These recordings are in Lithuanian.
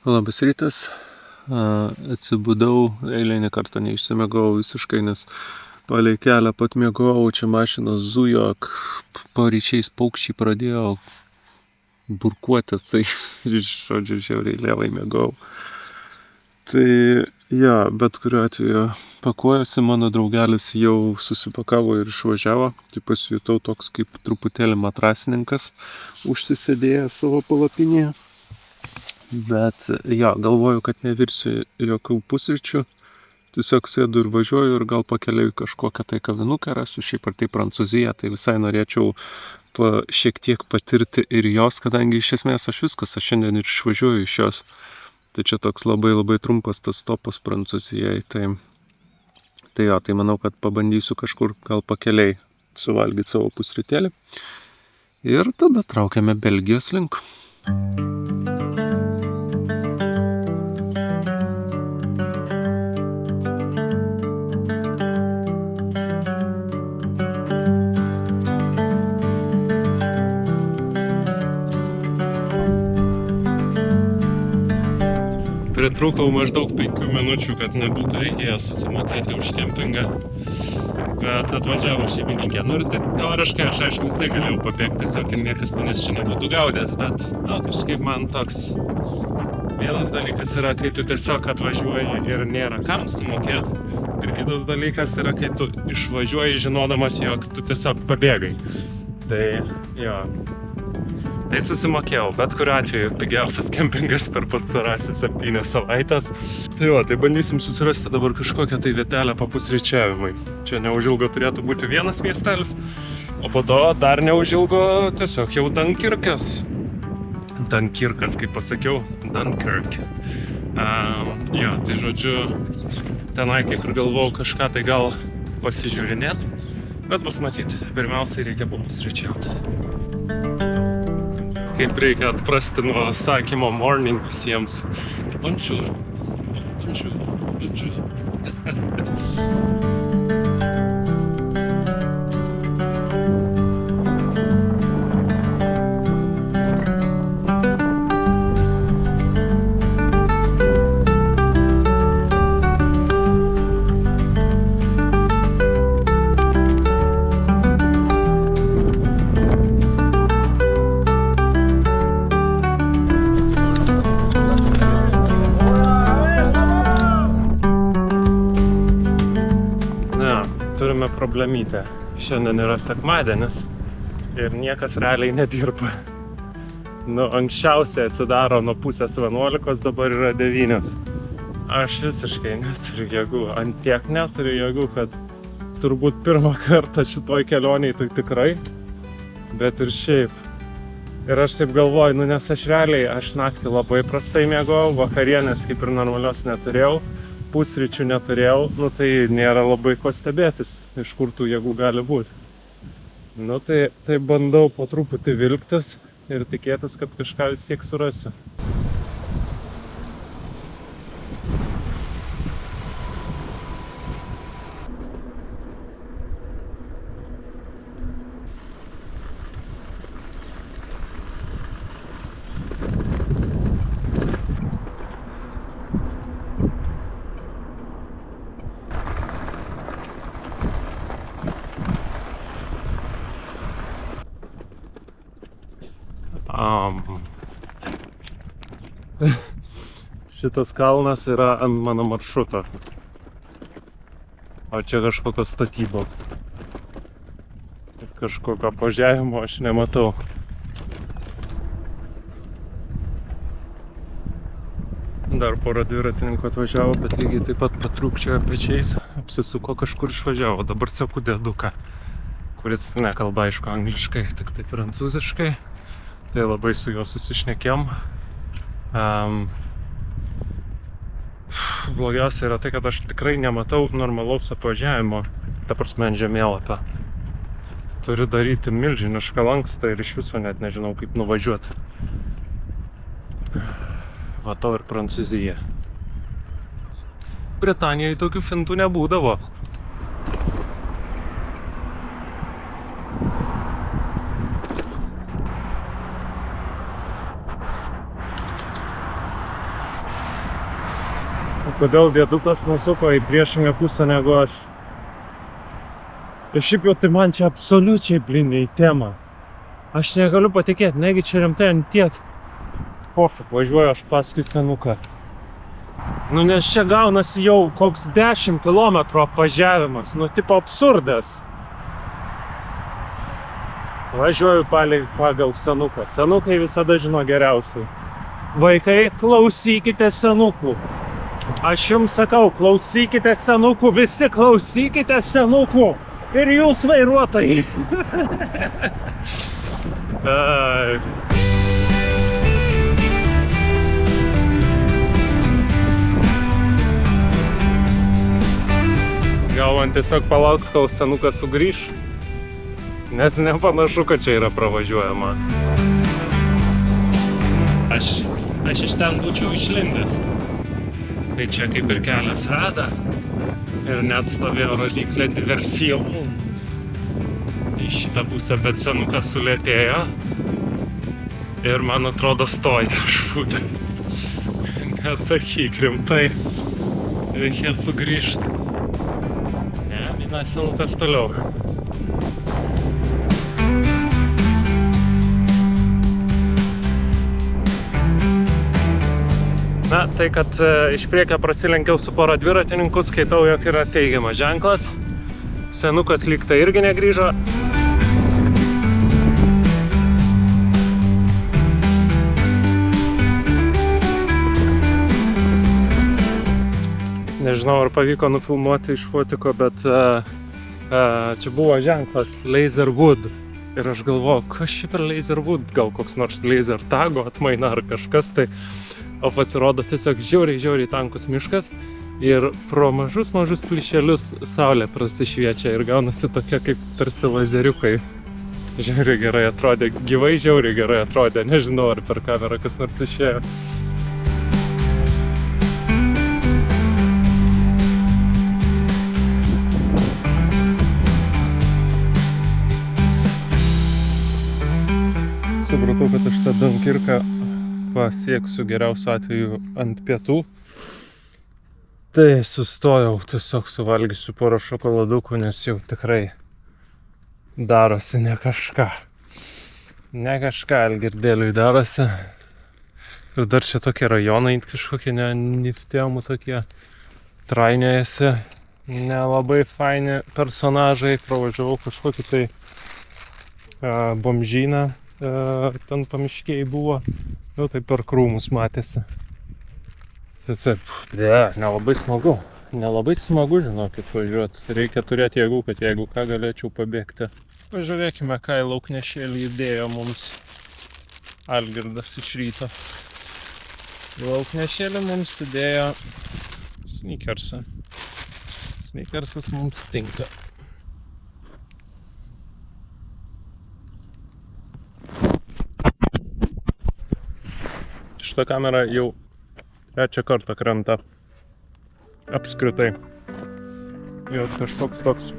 Labas rytas. Atsibudau, eilinį kartą neišsimiegojau visiškai, nes palei kelią pat miegojau, čia mašinos zujo, paryčiais paukščiai pradėjo burkuoti, tai, žodžiu, žiauriai lievai miegojau. Tai, ja, bet kuriuo atveju pakuojasi, mano draugelis jau susipakavo ir išvažiavo, tai pasijutau toks kaip truputėlį matrasininkas, užsisėdėjęs savo palapinėje. Bet jo, galvoju, kad nevirsiu jokių pusryčių, tiesiog sėdu ir važiuoju ir gal pakeliauju kažkokią tai kavinuką rasiu, šiaip ar tai Prancūziją, tai visai norėčiau šiek tiek patirti ir jos, kadangi iš esmės aš šiandien ir išvažiuoju iš jos. Tai čia toks labai trumpas tas stopas Prancūzijai, tai jo, tai manau, kad pabandysiu kažkur gal pakeliai suvalgyti savo pusrytėlį. Ir tada traukiame Belgijos link. Pritrūkau maždaug 5 minučių, kad nebūtų reikėję susimokėti už kempingą, bet atvažiavo šeimininkė. Nu ir teoriškai aš aišku vis tai galėjau pabėgti, tiesiog ir niekas manęs čia nebūtų gaudęs, bet kažkaip man toks vienas dalykas yra, kai tu tiesiog atvažiuoji ir nėra kam sumokėti, ir kitas dalykas yra, kai tu išvažiuoji žinodamas, jog tu tiesiog pabėgai. Tai jo. Tai susimokėjau, bet kuriuo atveju pigiausias kempingas per pastarąsias 7 savaitės. Tai jo, tai bandysim susirasti dabar kažkokią tai vietelę papusryčiavimui. Čia neužilgo turėtų būti vienas miestelis, o po to dar neužilgo tiesiog jau Dunkirkas. Dunkirkas, kaip pasakiau, Dunkirk. Jo, tai žodžiu, tenai kaip ir galvojau kažką tai gal pasižiūrinėt, bet bus matyt, pirmiausiai reikia papusryčiauti. Kaip reikia atprasti nuo sakymo morning visiems. Bonjour, bonjour, bonjour. Turime problemytę. Šiandien yra sekmadienis ir niekas realiai nedirba. Nu, anksčiausiai atsidaro nuo 10:30, dabar yra 9. Aš visiškai neturiu jėgų, ant tiek neturiu jėgų, kad turbūt pirmą kartą šitoj kelionėj tai tikrai, bet ir šiaip. Ir aš taip galvoju, nu nes aš realiai, aš naktį labai prastai miegojau, vakarienės kaip ir normalios neturėjau, pusryčių neturėjau, nu tai nėra labai ko stebėtis, iš kur tų jėgų gali būti. Nu tai bandau po truputį vilktis ir tikėtis, kad kažką vis tiek surasiu. Šitas kalnas yra ant mano maršruto, o čia kažkokios statybos. Kažkokio apvažiavimo aš nematau. Dar porą dviratininkų atvažiavo, bet lygiai taip pat patrūkčiojo pečiais, apsisuko kažkur išvažiavo. Dabar seku dėduką, kuris nekalba aišku angliškai, tik tai prancūziškai. Tai labai su juo susišnekėm. Blogiausia yra tai, kad aš tikrai nematau normalaus apvažiavimo, ta prasme ant žemėlapio. Turiu daryti milžinišką lankstą ir iš viso net nežinau, kaip nuvažiuoti. Va tau ir Prancūzija. Britanijoje tokių fintų nebūdavo. kodėl dėdukas nusuko į priešingą pusę negu aš. Ir šiaip jau tai man čia absoliučiai bliniai tema. Aš negaliu patikėti, negi čia rimtai ant tiek. Pofik, važiuoju aš paskui senuką. Nu nes čia gaunasi jau koks 10 kilometrų apvažiavimas, nu tipo absurdas. Važiuoju pagal senuką. Senukai visada žino geriausiai. Vaikai, klausykite senukų. Aš jums sakau, klausykite senukų, visi klausykite senukų. Ir jūs vairuotojai. Gal man tiesiog palauk, kol senukas sugrįš? Nes nepanašu, kad čia yra pravažiuojama. Aš iš ten būčiau išlindęs. Tai čia kaip ir kelias veda. Ir net stovėjo rodyklė diversijon į šitą pusę, bet senukas sulėtėjo. Ir man atrodo stoja šūdas. Nesakyk rimtai. Reikia sugrįžti. Ne, mina senukas toliau. Na, tai kad iš priekio prasilenkiau su pora dviratininkų, skaitau, jog yra teigiamas ženklas. Senukas lyg tai irgi negrįžo. Nežinau, ar pavyko nufilmuoti iš fotiko, bet čia buvo ženklas Laserwood. Ir aš galvoju, kas čia per Laserwood? Gal koks nors laser tago atmaina ar kažkas tai. O pasirodo tiesiog žiauriai tankus miškas ir pro mažus plyšelius saulė prasišviečia ir gaunasi tokia kaip tarsi lazeriukai. Žiauriai gerai atrodė, gyvai žiauriai gerai atrodė, nežinau ar per kamerą kas nors išėjo. Supratau, kad aš tą Dunkirką pasieksiu geriausiu atveju ant pietų. Tai sustojau, tiesiog suvalgysiu porą šokoladukų, nes jau tikrai darosi ne kažką. Ne kažką Algirdėliui darosi. Ir dar čia tokie rajonai kažkokie niftėmų tokie trainėjasi. Nelabai faini personažai. Pravažiavau kažkokį tai bomžyną. Ten pamiškiai buvo. Jau taip per krūmus matėsi. Taip, nelabai smagu. Nelabai smagu, žinokit, važiuoti. Reikia turėti jėgų, kad jeigu ką galėčiau pabėgti. Pažiūrėkime, ką į lauknešėlį įdėjo mums Algirdas iš ryto. Į lauknešėlį mums įdėjo sneakersą. Sneakersas mums tinka. Šitą kamerą jau trečią kartą krenta apskritai. Jau kažkoks toks.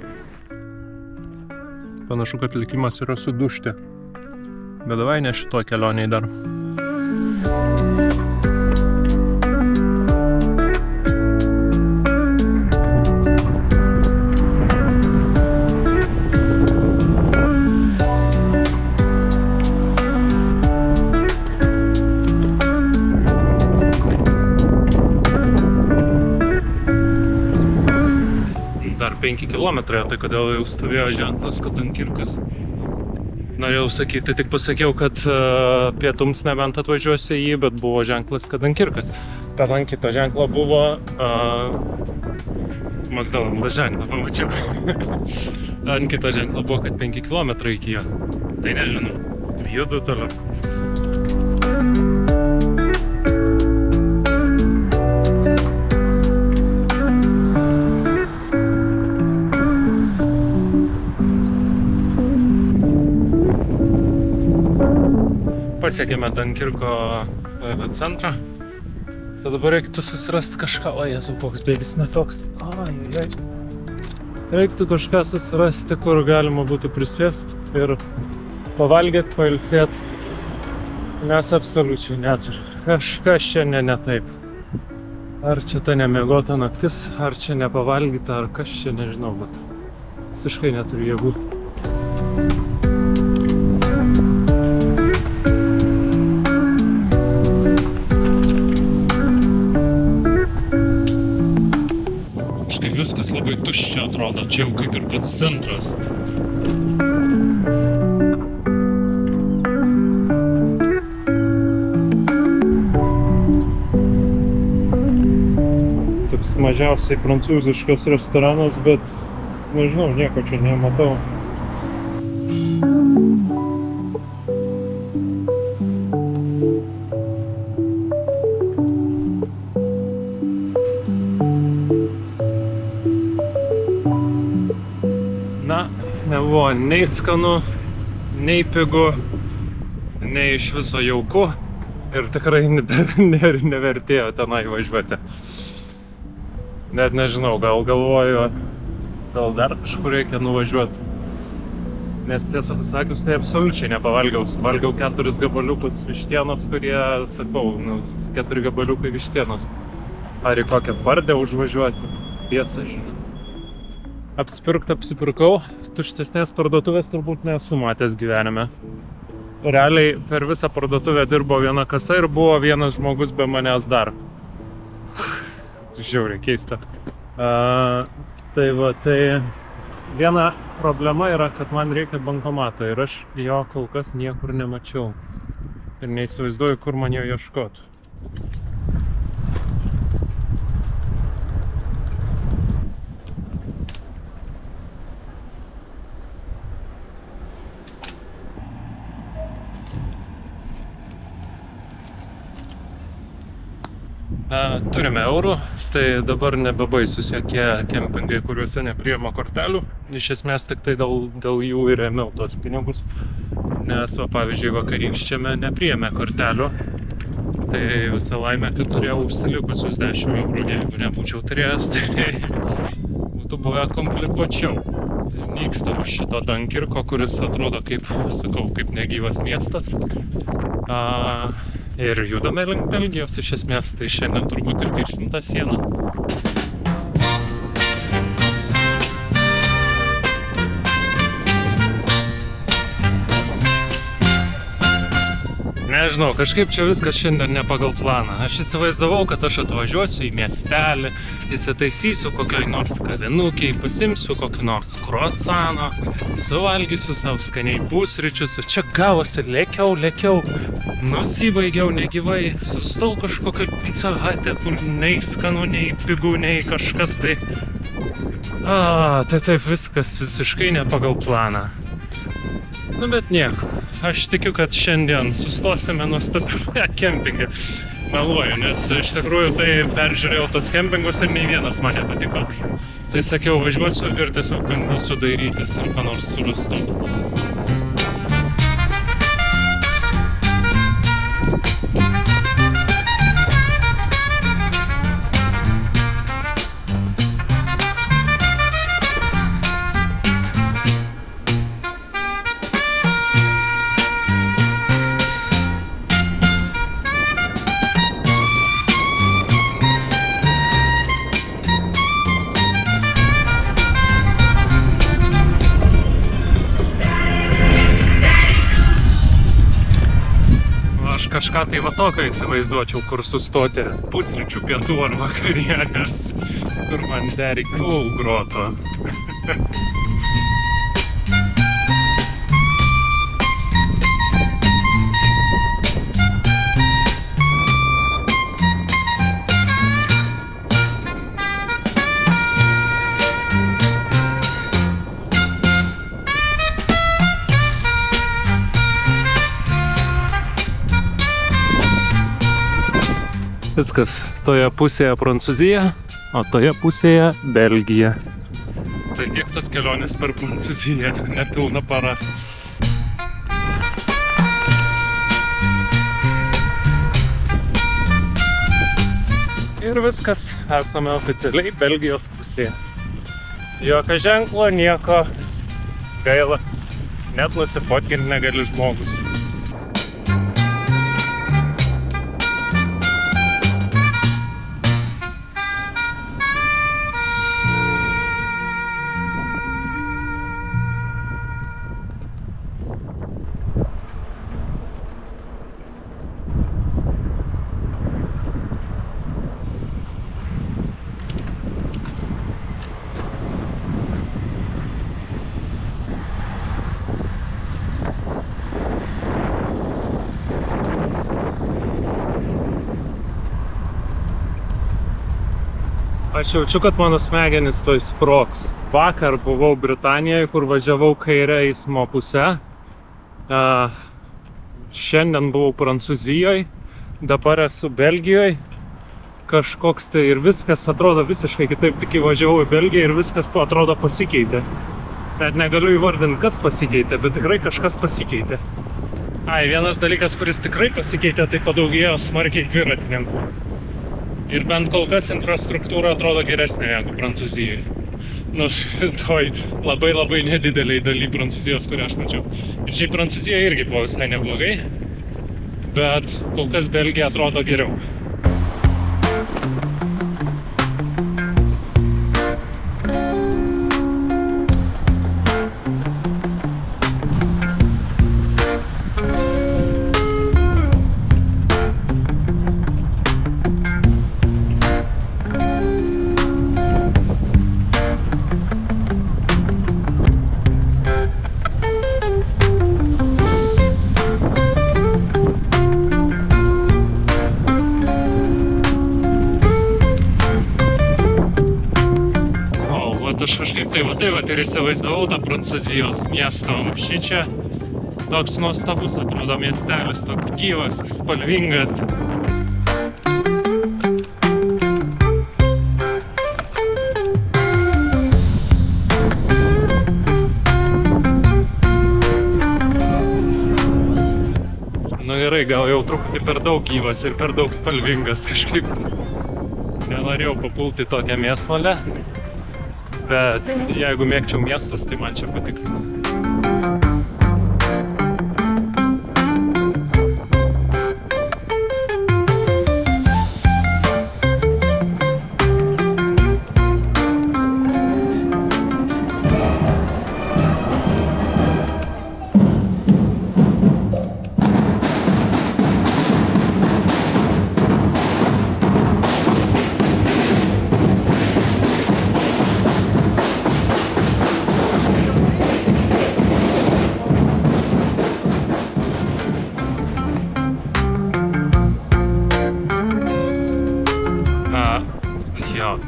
Panašu, kad likimas yra sudužti. Bet davai ne šitoj kelioniai dar. Dar 5 kilometrai, tai kodėl jau stovėjo ženklas, kad Dunkirkas. Norėjau sakyti, tik pasakiau, kad pietums nebent atvažiuosiu jį, bet buvo ženklas, kad Dunkirkas. Kad ant kito ženklo buvo McDonald's ženklą pamačiau. Ant kito ženklo buvo, kad 5 kilometrai iki jo. Tai nežinau, judu toliau. Pasiekėme Dunkirko centrą. Tai dabar reiktų susirasti kažką. O, Jėzau, koks bėgis netoks. Ai. Reiktų kažką susirasti, kur galima būtų prisėsti ir pavalgyti, pailsėti. Nes absoliučiai neturiu. Kažkas šiandien ne taip. Ar čia ta nemiegota naktis, ar čia nepavalgyta, ar kas čia, nežinau, bet visiškai neturiu jėgų. Kažkaip viskas labai tuščia atrodo, čia jau kaip ir pats centras. Mažiausiai prancūziškas restoranas, bet nežinau, nieko čia nematau. Na, nebuvo nei skanu, nei pigu, nei iš viso jauku ir tikrai nevertėjo tenai važiuoti. Net nežinau, gal galvoju, gal dar kažkur reikia nuvažiuoti. Nes tiesą pasakius, tai absoliučiai nepavalgiau. Valgiau 4 gabaliukus vištienos, kurie, sakau, 4 gabaliukai vištienos. Ar į kokią Bardę užvažiuoti? Tiesą, žinai. Apsipirkau, tuštesnės parduotuvės turbūt nesu matęs gyvenime. Realiai per visą parduotuvę dirbo viena kasa ir buvo vienas žmogus be manęs dar. Žiauriai keista. Tai viena problema yra, kad man reikia bankomato ir aš jo kol kas niekur nemačiau. Ir neįsivaizduoju, kur man jo ieškoti. Turime eurų, tai dabar nebebaisus jokie kempingai, kuriuose nepriima kortelių. Iš esmės tik tai dėl jų ir ėmiau tos pinigus. Nes, pavyzdžiui, vakarykščiame nepriėmė kortelių. Tai visa laimė, kad turėjau užsilikusius 10 eurų. Jeigu nebūčiau turėjęs, tai būtų buvę komplikuočiau. Nyksta už šito Dunkirko, kuris atrodo kaip, sakau, kaip negyvas miestas. Ir judame link Belgijos iš esmės, tai šiandien turbūt ir kirsim tą sieną. Nežinau, kažkaip čia viskas šiandien ne pagal planą. Aš įsivaizdavau, kad aš atvažiuosiu į miestelį, įsitaisysiu kokioj nors kavinukėj, pasimsiu kokį nors kruasano, suvalgysiu savo skaniai pusryčius, o čia gavosi lėkiau, nusibaigiau negyvai, sustojau kažkokią Pizza Hut'e, kur nei skanu, nei pigu, nei kažkas tai. Tai taip viskas visiškai ne pagal planą. Nu, bet nieko. Aš tikiu, kad šiandien sustosime nuostabiame kempinge. Meluoju, nes iš tikrųjų tai peržiūrėjau tos kempingus ir nei vienas man nepatiko. Tai sakiau, važiuosiu ir tiesiog bandysiu dairytis ir ką nors surasti. Kažką tai va tokio įsivaizduočiau, kur sustoti pusryčių, pietų ar vakarienės, kur man Derry Cool groto. Viskas, toje pusėje Prancūzija, o toje pusėje Belgija. Tai tiek tos kelionės per Prancūziją, nepilna para. Ir viskas, esame oficialiai Belgijos pusėje. Jokio ženklo, nieko, gaila, net nusifotkinti negali žmogus. Aš jaučiu, kad mano smegenys tuoj sprogs. Vakar buvau Britanijoje, kur važiavau kairę eismo pusę. Šiandien buvau Prancūzijoje, dabar esu Belgijoje. Kažkoks tai ir viskas atrodo visiškai kitaip, tik įvažiavau į Belgiją ir viskas atrodo pasikeitė. Net negaliu įvardinti, kas pasikeitė, bet tikrai kažkas pasikeitė. Vienas dalykas, kuris tikrai pasikeitė, tai padaugėjo smarkiai dviratininkų. Ir bent kol kas infrastruktūra atrodo geresnė negu Prancūzijoje. Toj labai nedideliai daly Prancūzijos, kurią aš mačiau. Ir šiaip Prancūzijoje irgi buvo visai neblogai, bet kol kas Belgija atrodo geriau. Aš kažkaip tai ir įsivaizdavau tą Prancūzijos miestą. Šičia toks nuostabus atrodo miestelis, toks gyvas, spalvingas. Gerai, gal jau truputį per daug gyvas ir per daug spalvingas kažkaip. Nenorėjau papulti tokią mėsmalę. Bet jeigu mėgčiau miestus, tai man čia patiktų.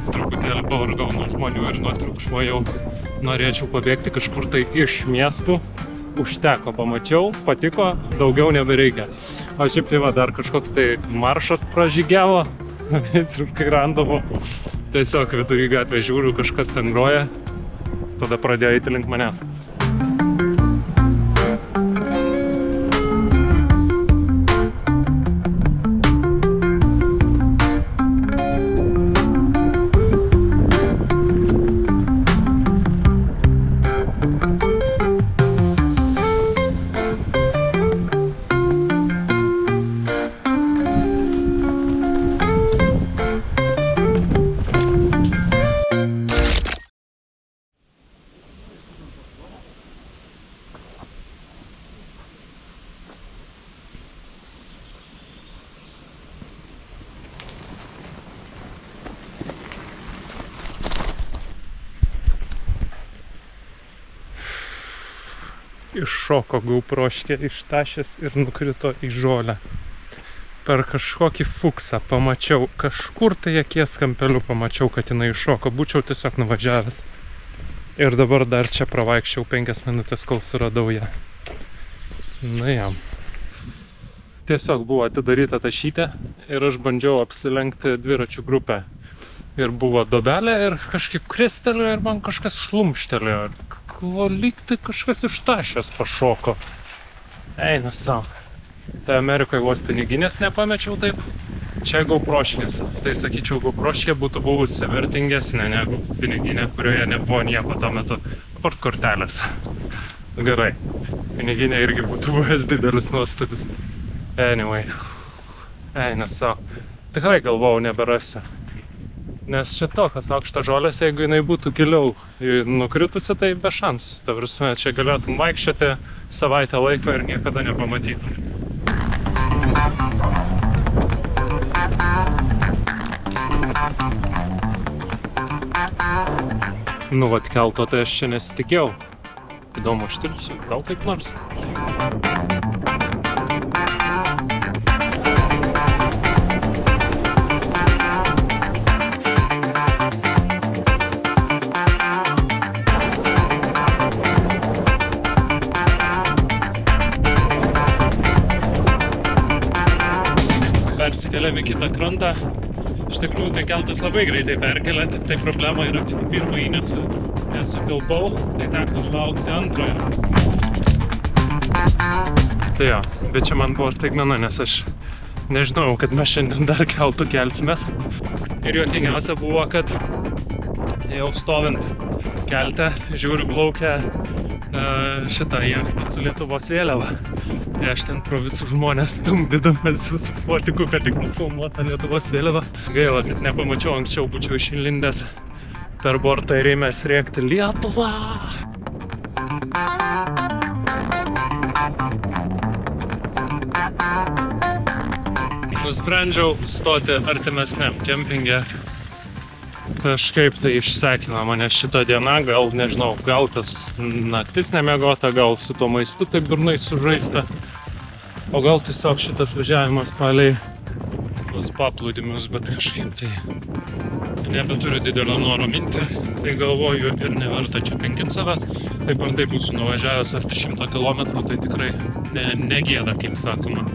Truputėlį pavargau nuo žmonių ir nuo triukšmo, jau norėčiau pabėgti kažkur tai iš miestų. Užteko, pamačiau, patiko, daugiau nebereikia. O šiaip tai dar kažkoks tai maršas pražygiavo, visiškai randomu. Tiesiog vidury gatvę žiūriu, kažkas ten groja, tada pradėjo eiti link manęs. Iššoko GoProškė iš tašės ir nukrito į žolę. Per kažkokį fuksą pamačiau, kažkur tai akies kampeliu pamačiau, kad jinai iššoko. Būčiau tiesiog nuvažiavęs. Ir dabar dar čia pravaikščiau 5 minutės, kol suradau ją. Na jam. Tiesiog buvo atidaryta tašytė ir aš bandžiau apsilenkti dviračių grupę. Ir buvo dobelė ir kažkaip kristelėjo ir man kažkas šlumštelėjo. Lyg tai kažkas iš tašės pašoko. Eina savo. Tai Amerikoje vos piniginės nepamečiau taip. Čia GoProškės. Tai sakyčiau, GoProškė būtų buvusi vertingesnė negu piniginė, kurioje nebuvo nieko tuo metu. Apart kortelės. Gerai. Piniginė irgi būtų buvęs didelis nuostolis. Anyway. Eina savo. Tikrai galvojau neberasiu. Nes čia tokios aukštas žolės, jeigu jinai būtų giliau nukritusi, tai be šansų. Ta prasme, čia galėtum vaikščioti savaitę laiko ir niekada nepamatytum. Nu, vat kelto tai aš čia nesitikėjau. Įdomu, užtilpsiu, gal kaip nors. perkeliam į kitą krantą. Iš tikrųjų, tai keltas labai greitai perkelia, tik tai problema yra, kad į pirmąjį nesutilpau, tai teko laukti antrojo. Tai jo, bet čia man buvo staigmena, nes aš nežinau, kad mes šiandien dar keltų kelsimės. Ir juokingiausia buvo, kad jau stovint kelte, žiūriu plaukia šitą jachtą su Lietuvos vėliava. Tai aš ten pro visus žmonės stumdydamas su fotiku, kad tik nufilmuota Lietuvos vėliava. Gaila, kad nepamačiau, anksčiau būčiau išlindęs per bortą ir ėmęs rėkti Lietuvą! Nusprendžiau stoti artimesniam kempinge. Kažkaip tai išsekino mane šitą dieną, gal nežinau, gal tas naktis nemiegota, gal su tuo maistu taip durnai sužaista, o gal tiesiog šitas važiavimas palei tuos paplūdimius, bet kažkaip tai nebeturiu didelio noro minti, tai galvoju ir neverta čia pinkinti savęs. Taip ar taip būsiu nuvažiavęs arti 100 kilometrų, tai tikrai negėda, kaip sakoma.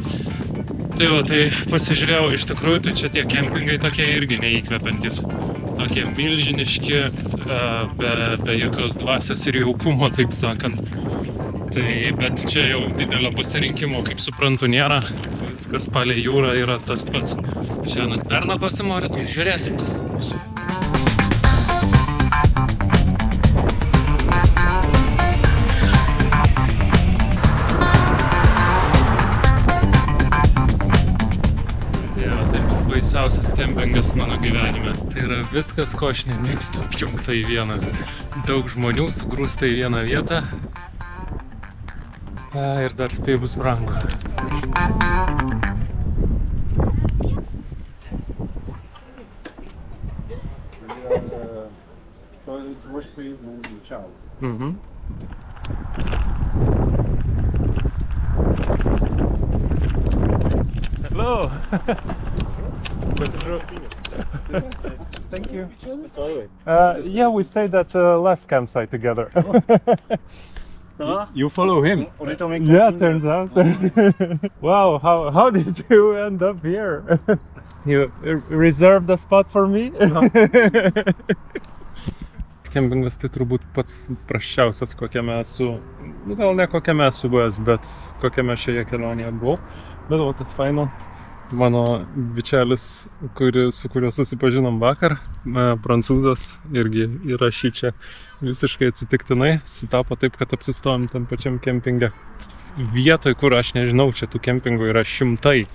Tai va, tai pasižiūrėjau, iš tikrųjų, tai čia tie kempingai tokie irgi neįkvepiantys. Tokie milžiniški, be jokios dvasios ir jaukumo, taip sakant. Tai, bet čia jau didelio pasirinkimo, kaip suprantu, nėra. Viskas palei jūrą yra tas pats. Šiandien perna pasimorė, tai žiūrėsim, kas tai bus. Baisiausias kempingas mano gyvenime. Tai yra viskas, ko aš nemėgstu, apjungta į vieną. Daug žmonių sugrūsta į vieną vietą. Ir dar spėju bus brangu. Hello! Thank you. Yeah, we stayed at the last campsite together. You follow him? Yeah, turns out. Wow, how did you end up here? You reserved a spot for me? Kempingas tai turbūt pats prasčiausias, kokiame esu, gal ne kokiame esu buvęs, bet kokiame šioje kelionėje buvau. Bet va, tas faino. Mano bičelis, su kuriuo susipažinom vakar, prancūzas, irgi yra šičia visiškai atsitiktinai. Sutapo taip, kad apsistojom tam pačiam kempinge. Vietoj, kur aš nežinau, čia tų kempingų yra šimtai.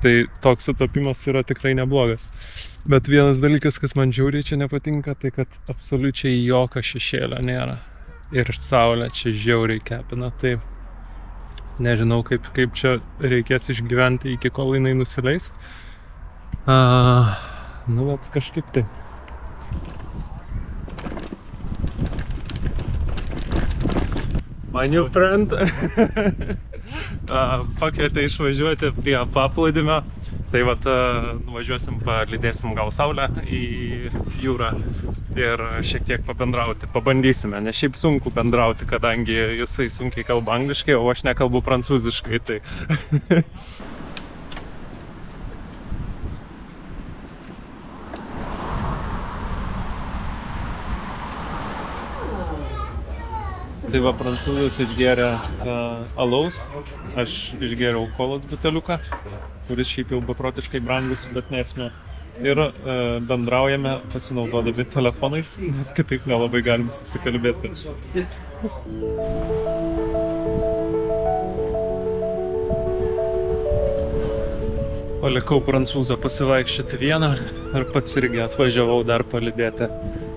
Tai toks sutapimas yra tikrai neblogas. Bet vienas dalykas, kas man žiauriai čia nepatinka, tai kad absoliučiai jokio šešėlio nėra. Ir saulė čia žiauriai kepina. Tai nežinau, kaip čia reikės išgyventi iki kol jinai nusileis. Nu, bet kažkaip tai. My new friend pakvietė išvažiuoti prie paplūdimio. Tai vat nuvažiuosim, palydėsim gal saulę į jūrą ir šiek tiek pabendrauti. Pabandysime, nes šiaip sunku bendrauti, kadangi jisai sunkiai kalba angliškai, o aš nekalbu prancūziškai. Tai. Tai va, prancūzas išgėrė alaus, aš išgėriau kolos buteliuką, kuris šiaip jau beprotiškai brangus, bet nesmė. Ir bendraujame pasinaudodami telefonais, nes kitaip nelabai galim susikalbėti. Palikau prancūzą pasivaikščioti vieną ir pats irgi atvažiavau dar palydėti.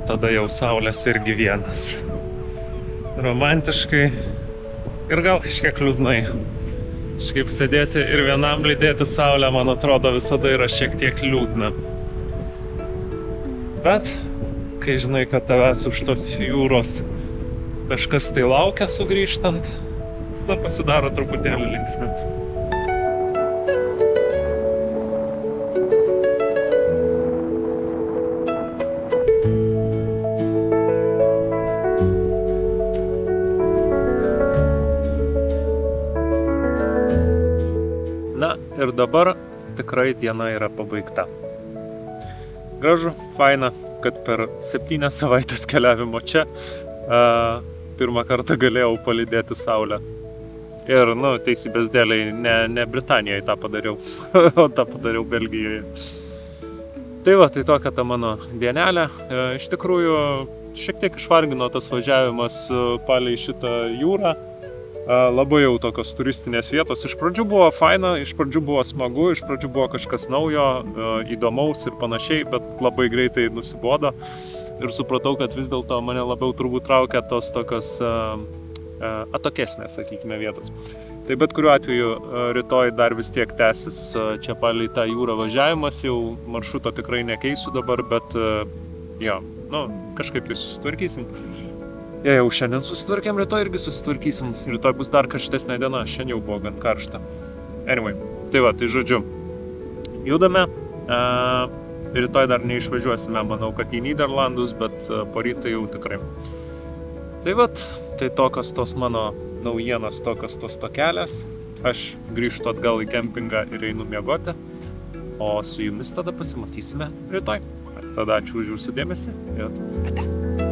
Tada jau saulės irgi vienas. Romantiškai ir gal kažkiek liūdnai. Kažkaip sėdėti ir vienam lydėti saulę, man atrodo, visada yra šiek tiek liūdna. Bet, kai žinai, kad tavęs už tos jūros kažkas tai laukia sugrįžtant, tada pasidaro truputėlį linksmiau. Ir dabar tikrai diena yra pabaigta. Gražu, faina, kad per 7 savaitės keliavimo čia pirmą kartą galėjau palydėti saulę. Ir, teisybės dėliai, ne Britanijoje tą padariau, o tą padariau Belgijoje. Tai va, tai tokia ta mano dienelė. Iš tikrųjų, šiek tiek išvargino tas važiavimas palei šitą jūrą. Labai jau tokios turistinės vietos. Iš pradžių buvo faina, iš pradžių buvo smagu, iš pradžių buvo kažkas naujo, įdomaus ir panašiai, bet labai greitai nusibodo. Ir supratau, kad vis dėlto mane labiau turbūt traukia tos tokios atokesnės, sakykime, vietos. Tai bet kuriuo atveju rytoj dar vis tiek tęsis čia palei tą jūrą važiavimas, jau maršruto tikrai nekeisiu dabar, bet kažkaip tai susitvarkysim. Jei jau šiandien susitvarkėm, rytoj irgi susitvarkysim. Rytoj bus dar karštesnė diena, šiandien jau buvo gan karšta. Anyway, tai va, tai žodžiu, judame. Rytoj dar neišvažiuosime, manau, kad į Nyderlandus, bet poryt jau tikrai. Tai vat, tai tokios tos mano naujienos, tokios tos tokelės. Aš grįžtu atgal į kempingą ir einu miegoti, o su jumis tada pasimatysime rytoj. Tada ačiū už jūsų dėmesį ir ate.